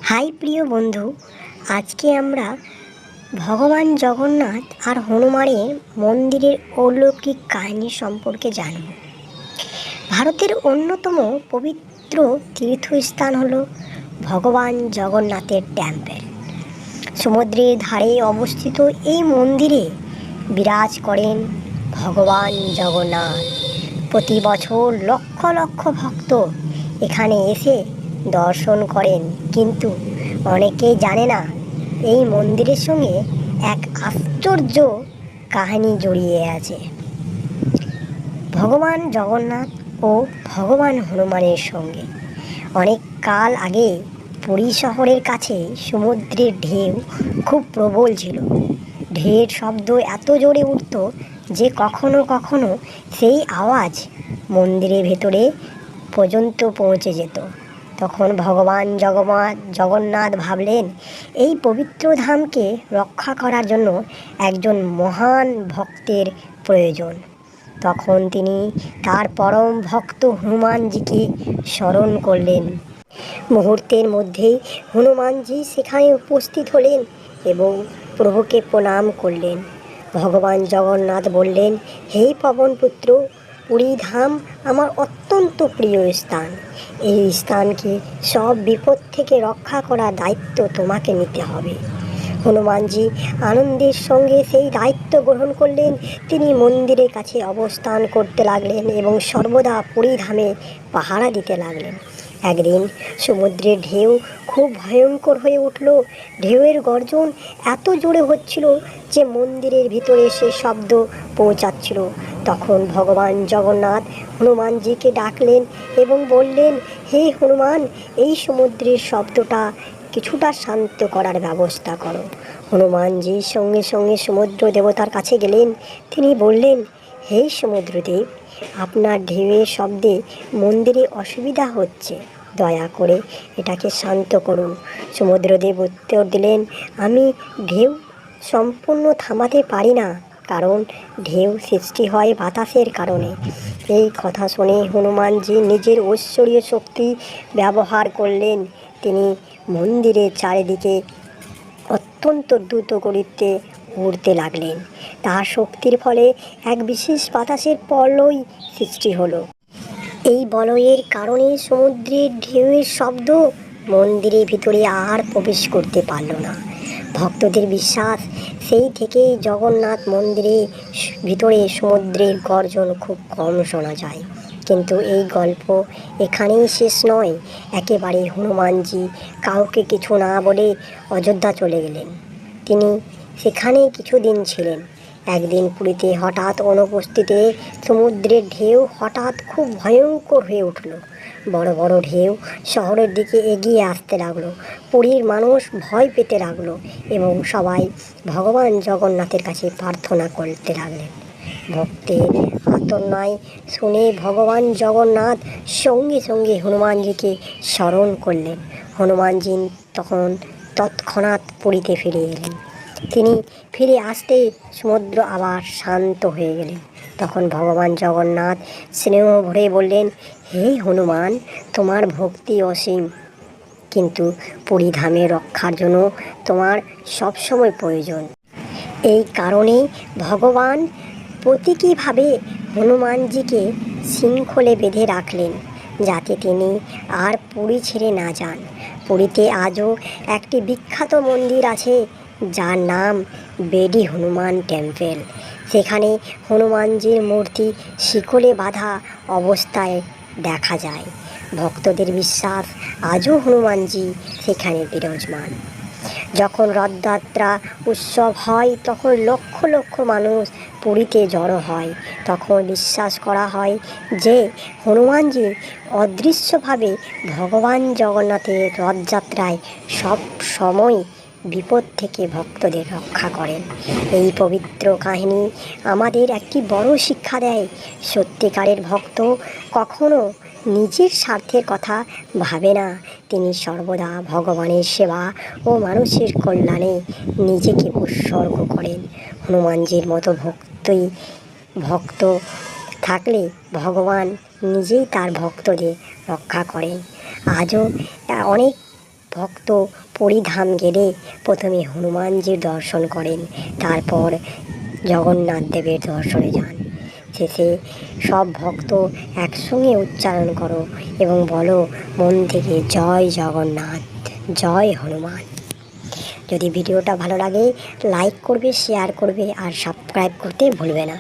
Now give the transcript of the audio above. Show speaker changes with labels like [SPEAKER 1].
[SPEAKER 1] High প্রিয় বন্ধু, আজকে আমরা ভগবান জগন্নাথ আর হনুমানের মন্দিরের অলৌকিক কাহিনী সম্পর্কে জানব। ভারতের অন্যতম পবিত্র তীর্থস্থান হল ভগবান জগন্নাথের টেম্পল। সমুদ্রের ধারে অবস্থিত এই মন্দিরে বিরাজ করেন ভগবান জগন্নাথ। প্রতি বছর লক্ষ লক্ষ ভক্ত এখানে এসে দর্শন করেন, কিন্তু অনেকেই জানে না এই মন্দিরের সঙ্গে এক আশ্চর্য কাহিনী জড়িয়ে আছে। ভগবান জগন্নাথ ও ভগবান হনুমানের সঙ্গে অনেক কাল আগে পুরী শহরের কাছে সমুদ্রের ঢেউ খুব প্রবল ছিল। ঢেউয়ের শব্দ এত জোরে উঠত যে কখনো কখনো সেই আওয়াজ মন্দিরের ভেতরে পর্যন্ত পৌঁছে যেত। তখন ভগবান জগন্নাথ ভাবলেন, এই পবিত্র ধামকে রক্ষা করার জন্য একজন মহান ভক্তের প্রয়োজন। তখন তিনি তার পরম ভক্ত হনুমানজিকে স্মরণ করলেন। মুহূর্তের মধ্যেই হনুমানজি সেখানে উপস্থিত হলেন এবং প্রভুকে প্রণাম করলেন। ভগবান জগন্নাথ বললেন, হে পবনপুত্র, পুরী ধাম আমার অত্যন্ত প্রিয় স্থান। এই স্থানকে সব বিপদ থেকে রক্ষা করার দায়িত্ব তোমাকে নিতে হবে। হনুমানজি আনন্দের সঙ্গে সেই দায়িত্ব গ্রহণ করলেন। তিনি মন্দিরের কাছে অবস্থান করতে লাগলেন এবং সর্বদা পুরী ধামে পাহারা দিতে লাগলেন। একদিন সমুদ্রের ঢেউ খুব ভয়ঙ্কর হয়ে উঠল। ঢেউয়ের গর্জন এত জোরে হচ্ছিল যে মন্দিরের ভিতরে সে শব্দ পৌঁছাচ্ছিল। তখন ভগবান জগন্নাথ হনুমানজিকে ডাকলেন এবং বললেন, হে হনুমান, এই সমুদ্রের শব্দটা কিছুটা শান্ত করার ব্যবস্থা করো। হনুমানজি সঙ্গে সঙ্গে সমুদ্র দেবতার কাছে গেলেন। তিনি বললেন, হে সমুদ্রদেব, আপনার ঢেউয়ের শব্দে মন্দিরে অসুবিধা হচ্ছে, দয়া করে এটাকে শান্ত করুন। সমুদ্রদেব উত্তর দিলেন, আমি ঢেউ সম্পূর্ণ থামাতে পারি না, কারণ ঢেউ সৃষ্টি হয় বাতাসের কারণে। এই কথা শুনে হনুমানজি নিজের ঐশ্বরীয় শক্তি ব্যবহার করলেন। তিনি মন্দিরের চারিদিকে অত্যন্ত দ্রুত গতিতে উড়তে লাগলেন। তার শক্তির ফলে এক বিশেষ বাতাসের বলয় সৃষ্টি হলো। এই বলয়ের কারণে সমুদ্রের ঢেউয়ের শব্দ মন্দিরের ভিতরে আর প্রবেশ করতে পারল না। ভক্তদের বিশ্বাস, সেই থেকেই জগন্নাথ মন্দিরের ভিতরে সমুদ্রের গর্জন খুব কম শোনা যায়। কিন্তু এই গল্প এখানেই শেষ নয়। একেবারে হনুমানজি কাউকে কিছু না বলে অযোধ্যা চলে গেলেন। তিনি সেখানে কিছুদিন ছিলেন। একদিন পুরীতে হঠাৎ অনুপস্থিতে সমুদ্রের ঢেউ হঠাৎ খুব ভয়ঙ্কর হয়ে উঠল। বড় বড় ঢেউ শহরের দিকে এগিয়ে আসতে লাগলো। পুরীর মানুষ ভয় পেতে লাগলো এবং সবাই ভগবান জগন্নাথের কাছে প্রার্থনা করতে লাগলেন। ভক্তের আর্তনাদ শুনে ভগবান জগন্নাথ সঙ্গে সঙ্গে হনুমানজিকে স্মরণ করলেন। হনুমানজি তখন তৎক্ষণাৎ পুরীতে ফিরে এলেন। তিনি ফিরে আসতেই সমুদ্র আবার শান্ত হয়ে গেলেন। তখন ভগবান জগন্নাথ স্নেহ ভরে বললেন, হে হনুমান, তোমার ভক্তি অসীম, কিন্তু পুরী ধামে রক্ষার জন্য তোমার সবসময় প্রয়োজন। এই কারণেই ভগবান প্রতীকীভাবে হনুমানজিকে শৃঙ্খলে বেঁধে রাখলেন, যাতে তিনি আর পুরী ছেড়ে না যান। পুরীতে আজও একটি বিখ্যাত মন্দির আছে, যার নাম বেডি হনুমান টেম্পল। সেখানে হনুমানজির মূর্তি শিকলে বাঁধা অবস্থায় দেখা যায়। ভক্তদের বিশ্বাস, আজও হনুমানজি সেখানে বিরাজমান। যখন রথযাত্রা উৎসব হয় তখন লক্ষ লক্ষ মানুষ পুরীতে জড়ো হয়। তখন বিশ্বাস করা হয় যে হনুমানজি অদৃশ্যভাবে ভগবান জগন্নাথের রথযাত্রায় সব সময় বিপদ থেকে ভক্তদের রক্ষা করেন। এই পবিত্র কাহিনী আমাদের একটি বড় শিক্ষা দেয়। সত্যিকারের ভক্ত কখনো নিজের স্বার্থের কথা ভাবে না। তিনি সর্বদা ভগবানের সেবা ও মানুষের কল্যাণে নিজেকে উৎসর্গ করেন। হনুমানজির মতো ভক্ত থাকলে ভগবান নিজেই তার ভক্তদের রক্ষা করেন। আজও অনেক ভক্ত পরিধাম গেলে প্রথমে হনুমানজির দর্শন করেন, তারপর জগন্নাথ দেবের দর্শনে যান। শেষে সব ভক্ত একসঙ্গে উচ্চারণ করো এবং বলো মন থেকে, জয় জগন্নাথ, জয় হনুমান। যদি ভিডিওটা ভালো লাগে লাইক করবে, শেয়ার করবে আর সাবস্ক্রাইব করতে ভুলবে না।